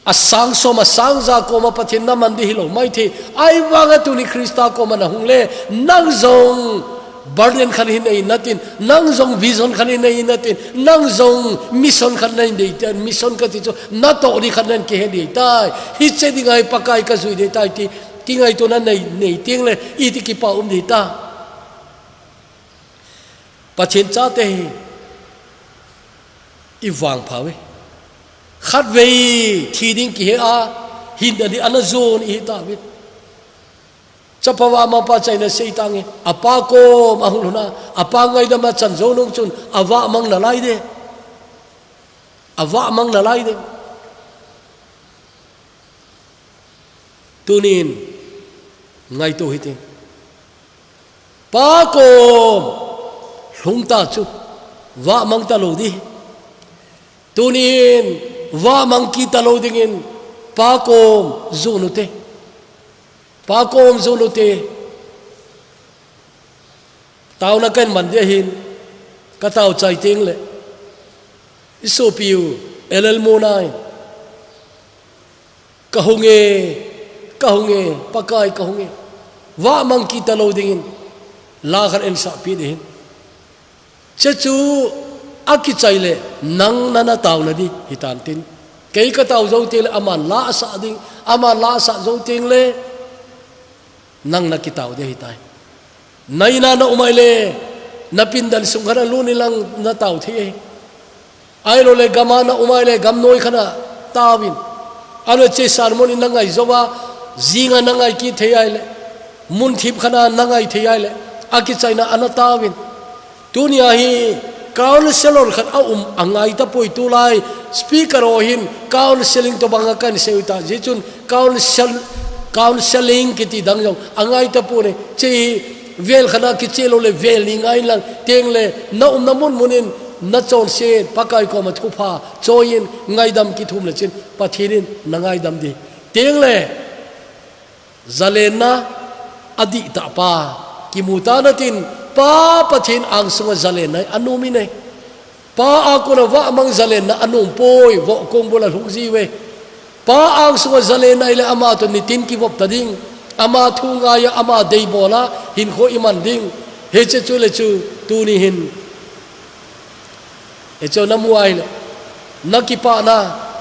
asang so ma sang za ko ma pathin na man di hilo mai the ai wanga tuni Krista ko ma na hungle nang zong burden khan hi nei natin nang zong vision khan hi nei natin nang zong mission khan nei dei tan mission ka ti chu na to ri khan nan ke he dei tai hi che ding ai pakai ka zui dei tai ti ki ngai to na nei ting le I ti ki pa dei ta pathin cha te hi I wang phawe khat vei thi ding ki he a hin da di ana zone I ta bit chapawa ma pa chaina seitange apa ko mahuluna apa ngai da ma chan zo nong chun awa mang na lai de tunin ngai to hitin pa ko hlung ta chu wa mang ta lo di tunin wa mang ki ta lo dingin pa ko zo nu te pa kom zulute tao na kan man dia hin ka tao chai ting le iso piu elel monai kahunge pakai kahunge wa mang kita lo dingin la khan en sa pi din chechu aki chai le nang nana tao na di hitan tin kei ka tao zo te le aman la sa ding ama la sa zo ting le nang nakitaw dia hitai naina na umaile napindan sungkhana luni lang na taw thi ai lo le gamana umaile gamnoi khana tawin alo che sarmoni nangai zowa zinga nangai ki theyai le mun thip khana nangai theyai le aki chaina ana tawin dunia hi counselor khan angai ta poi tu lai speaker o hin counseling to banga kan seuta jichun counseling kiti dang jong angai ta pune che vel khana ki chelo le vel ni ngai lang teng le na mun munin na chon se pakai ko ma thupa choin ngai dam ki thum le chin pathirin na ngai dam di teng le zalena adi ta pa ki mutanatin pa pathin ang sunga zalena anumi nei pa ako na wa mang zalen na anong poy vo kong bola hungziwe pa ang sunga zalen na ile ama to ni tin ki vop tading ama thunga ya ama dei bola hin kho iman ding he che chu le chu tu ni hin e cho namuai le nakipa na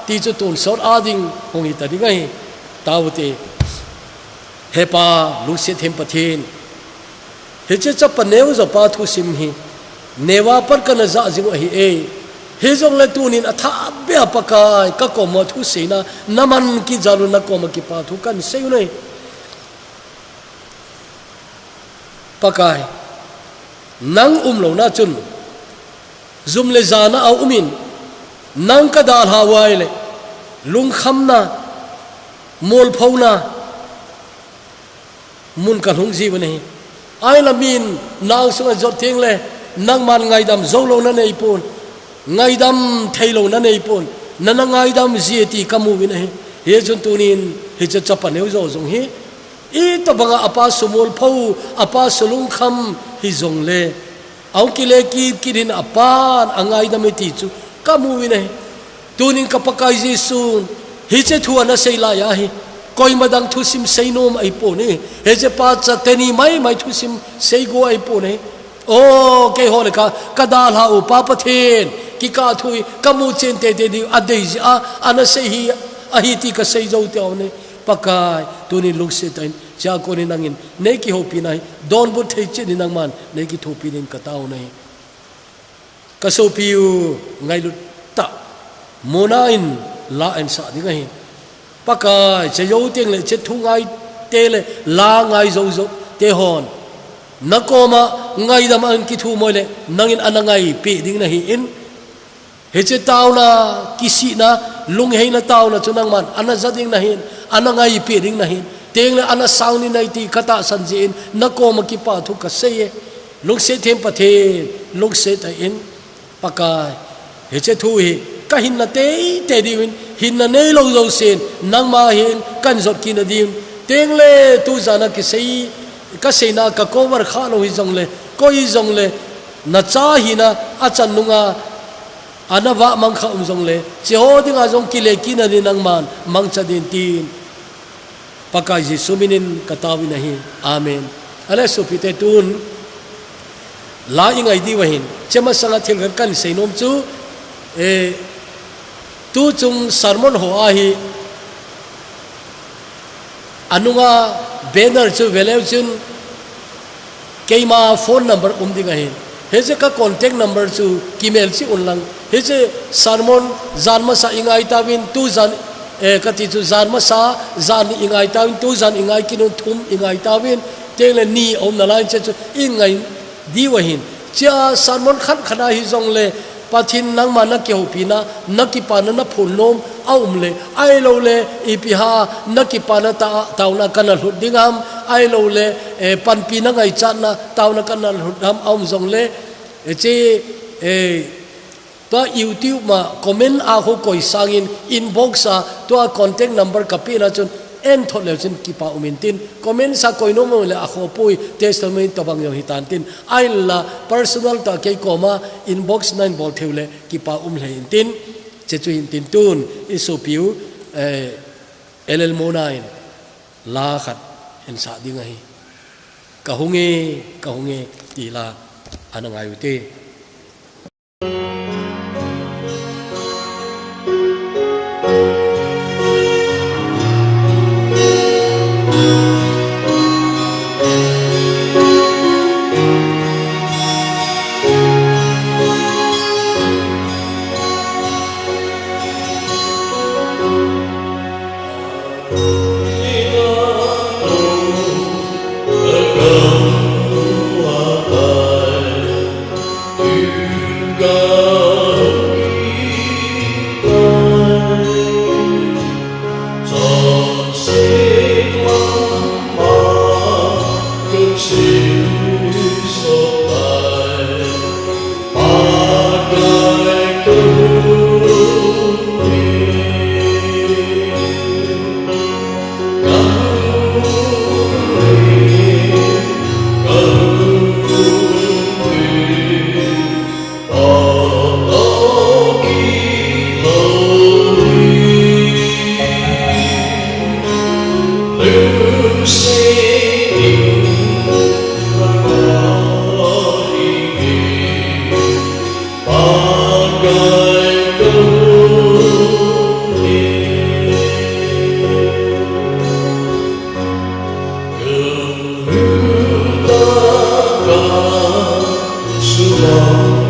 ti chu tun sor ading hong hi tading ai tawte he pa lu se them pathin he che cha paneu zo pa thu sim hi newa par kana za jing hi e he jong le tunin atha be apakai ka ko mo thu seina naman ki jalu na ko ma ki pa thu kan sei nei pakai nang lo na chun zum le zana au umin nang ka dal hawai le lung kham na mol phau na mun ka hung ji bane ai la min nang sunga jot thing le nang man ngai dam zo lo na nei pun ngai dam thei lo na nei pun na ngai dam zieti kamu bin he chun tunin he cha chapa neu zo zong hi i to banga apa sumol phau apa sulung kham hi zong le au ki le ki kirin apan angai dam ti chu kamu bin tunin kapakai jisun hi che thu na sei la ya hi koi madang thu sim sei nom ai po ni he che pa cha teni mai thu sim sei go ai po ni o ke ho le ka kadal ha u pa pathen ki ka thui kamu chen te te di adei a ana sei hi a hi ti ka sei zo te ne pakai tuni luk se tain cha ko ni nangin nei ki ho pi nai don bu thei che ni nang man nei ki thu pi nin ka tau nei ka so pi u ngai lu ta monain la en sa di ngai pakai che yo tieng le che thu ngai te le la ngai zo zo te hon nakoma ngai dam an ki thu moi le nangin anangai pe ding na hi in he che taw na kisi na lung he na taw na chunang man ana zading na hin anangai pe ding na hin teng le ana sound ni nai ti kata san ji in nakoma ki pa thu ka se lung se them pa the lung se ta in pakai he che thu hi ka hin na te te di win hin na nei lo zo sen nang ma hin kan zot ki na dim teng le tu zana ki sei ka sei na ka cover kha lo hi zong le koi zong le na cha hi na achan nunga anawa mang kha zong le che ho dinga zong ki le ki na din nang man mang cha din tin pakai ji suminin katawi na hi amen ale so pite tun la ingai di wahin chema sanga thil kan sei nom chu e tu chung sermon ho a hi anunga banner chu velew chun keima phone number dinga hin he je ka contact number chu email chi unlang he je sermon zanma sa ingai tawin tu zan kati chu zanma sa zan ingai tawin tu zan ingai kinun thum ingai tawin tele ni om na lain che chu ingai di wahin cha sermon khat khana hi zong le pathin nang ma na ke hopina nakipana na phulnom aum le ai lo le ipiha nakipana tauna kana hudingam ai lo le panpi na ngai chat na tauna kana hudam aum zong le che to YouTube ma comment a ho koi sangin inbox a to contact number kapi na chun en thot le chin ki pa umintin comment sa koi no mo le a kho pui testament to bang yo hitan tin ai la personal ta ke koma inbox 9 bol theule ki pa le tin che chu in tin tun isu piu ll mo 9 la khat en sa ding ai ka hunge ti la anangai uti Oh